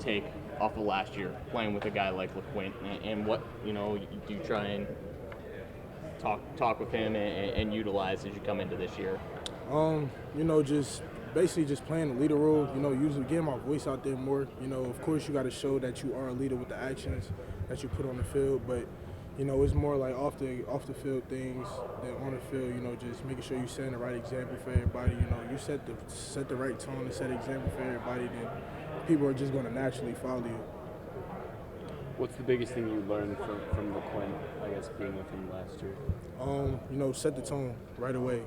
take off of last year playing with a guy like LeQuint, and what do you try and talk with him and utilize as you come into this year? Just basically just playing the leader role, usually getting my voice out there more. Of course you got to show that you are a leader with the actions that you put on the field, but it's more like off the field things than on the field, just making sure you setting the right example for everybody. You set the right tone and set an example for everybody, then people are just going to naturally follow you. What's the biggest thing you learned from LeQuint, I guess, being with him last year? Set the tone right away.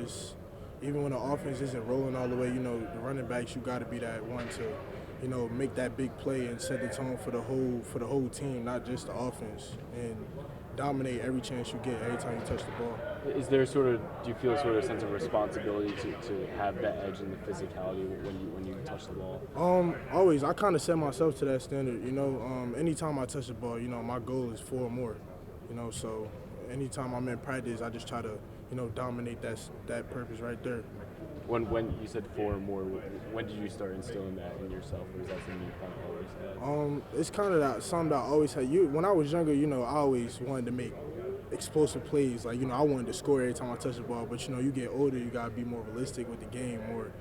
It's even when the offense isn't rolling all the way, the running backs, you got to be that one to, make that big play and set the tone for the whole team, not just the offense, and dominate every chance you get every time you touch the ball. Is there do you feel a sense of responsibility to have that edge and the physicality when you touch the ball? Always. I kind of set myself to that standard. Anytime I touch the ball, my goal is 4 or more. So anytime I'm in practice, I just try to, dominate that purpose right there. When you said 4 or more, when did you start instilling that in yourself, or is that something you kind of always had? It's kind of something that I always had. When I was younger, I always wanted to make explosive plays. Like, I wanted to score every time I touch the ball. But, you get older, you got to be more realistic with the game. Or,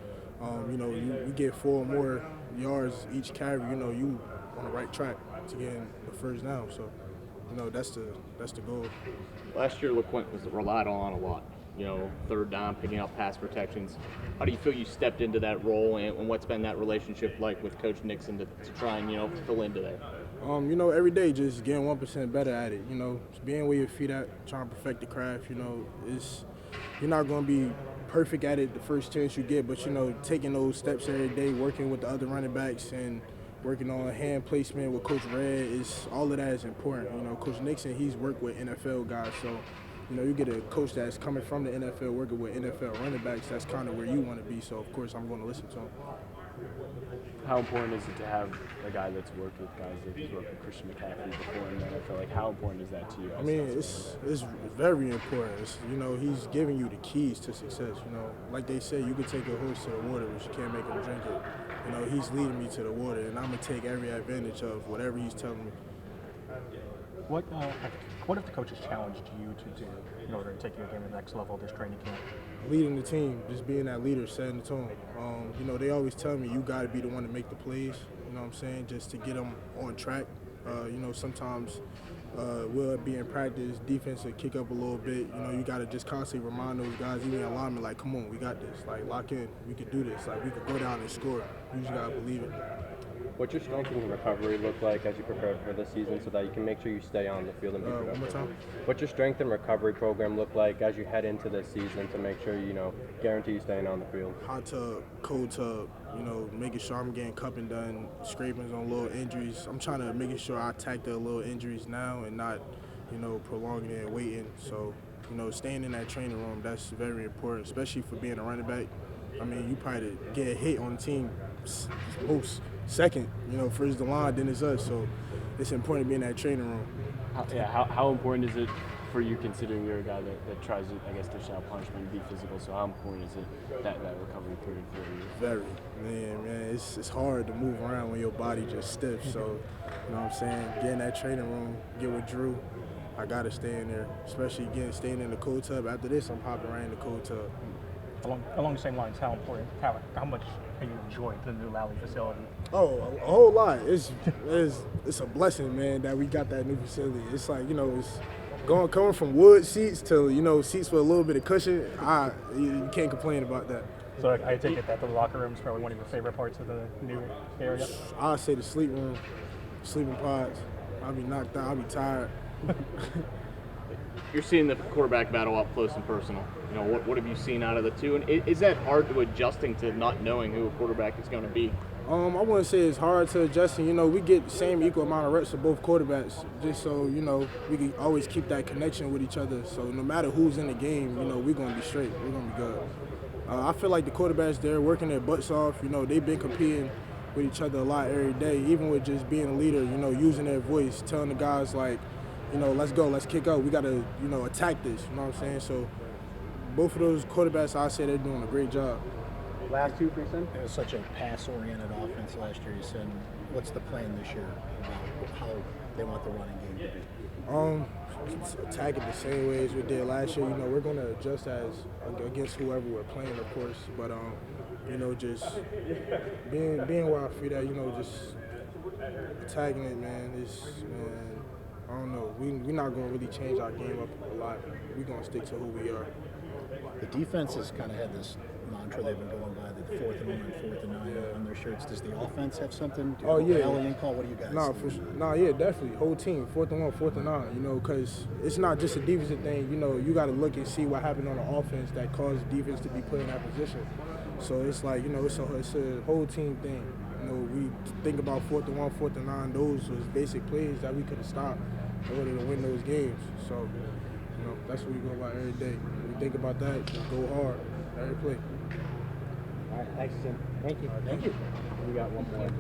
you get 4 or more yards each carry, you on the right track to getting the first down. So, that's the goal. Last year, LeQuint was relied on a lot. Third down, picking up pass protections. How do you feel you stepped into that role, and what's been that relationship like with Coach Nixon to try and, fill into that? Every day just getting 1% better at it. Just being where your feet at, trying to perfect the craft. You're not going to be perfect at it the first chance you get, but, taking those steps every day, working with the other running backs and working on hand placement with Coach Red, all of that is important. Coach Nixon, he's worked with NFL guys, so you get a coach that's coming from the NFL, working with NFL running backs, that's kind of where you want to be, so of course I'm going to listen to him. How important is it to have a guy that's worked with guys like he's worked with Christian McCaffrey before in the NFL? Like, how important is that to you? I mean, it's very important. He's giving you the keys to success. Like they say, you can take a horse to the water, but you can't make him drink it. He's leading me to the water, and I'm going to take every advantage of whatever he's telling me. What if the coaches challenged you to do in order to take your game to the next level this training camp? Leading the team, just being that leader, setting the tone. They always tell me you got to be the one to make the plays, just to get them on track. Sometimes we'll be in practice, defense will kick up a little bit. You got to just constantly remind those guys, even in alignment, like, come on, we got this. Like, lock in, we can do this. Like, we could go down and score. You just got to believe it. What's your strength and recovery look like as you prepare for the season so that you can make sure you stay on the field and be productive? One more time? What's your strength and recovery program look like as you head into this season to make sure guarantee you staying on the field? Hot tub, cold tub, making sure I'm getting cupping done, scrapings on little injuries. I'm trying to making sure I attack the little injuries now and not, prolonging it and waiting. So, staying in that training room, that's very important, especially for being a running back. I mean, you probably get a hit on the team most second, first the line, then it's us. So it's important to be in that training room. How important is it for you, considering you're a guy that tries to, I guess, dish out punishment and be physical? So how important is it that recovery period for you? Very. Man, it's hard to move around when your body just stiff. So, get in that training room, get with Drew. I got to stay in there, especially staying in the cold tub. After this, I'm hopping right in the cold tub. Along the same lines, how much have you enjoyed the new Lally facility? Oh, a whole lot. It's a blessing, man, that we got that new facility. It's like, it's coming from wood seats to, seats with a little bit of cushion. You can't complain about that. So I take it that the locker room is probably one of your favorite parts of the new area? I'd say the sleep room, sleeping pods. I'll be knocked out. I'll be tired. You're seeing the quarterback battle up close and personal. What have you seen out of the two? And is that hard to adjusting to not knowing who a quarterback is going to be? I wouldn't say it's hard to adjust. We get the same equal amount of reps of both quarterbacks, just so, we can always keep that connection with each other. So no matter who's in the game, we're going to be straight. We're going to be good. I feel like the quarterbacks, they're working their butts off. They've been competing with each other a lot every day, even with just being a leader, using their voice, telling the guys, like, let's go, let's kick out. We got to, attack this, you know what I'm saying? So both of those quarterbacks, I say they're doing a great job. last two for you, Sin? It was such a pass-oriented offense last year. You said, what's the plan this year about how they want the running game to be? Attack it the same way as we did last year. You know, we're going to adjust as against whoever we're playing, of course. But you know, just being where I feel that, you know, just attacking it, man. I don't know. We're not going to really change our game up a lot. We're going to stick to who we are. The defense has kind of had this mantra they've been going by, the 4th and 1 and 4th and 9 on their shirts. Does the offense have something? Do you have a rallying call? What do you guys think? Yeah, definitely. Whole team, 4th and 1, 4th and 9, you know, because it's not just a defensive thing. You know, you got to look and see what happened on the offense that caused the defense to be put in that position. So it's like, you know, it's a whole team thing. You know, we think about 4th and 1, 4th and 9. Those was basic plays that we could have stopped in order to win those games. So, you know, that's what we go about every day. When we think about that, just go hard every play. All right, thanks, Sin. Thank you. We got one more.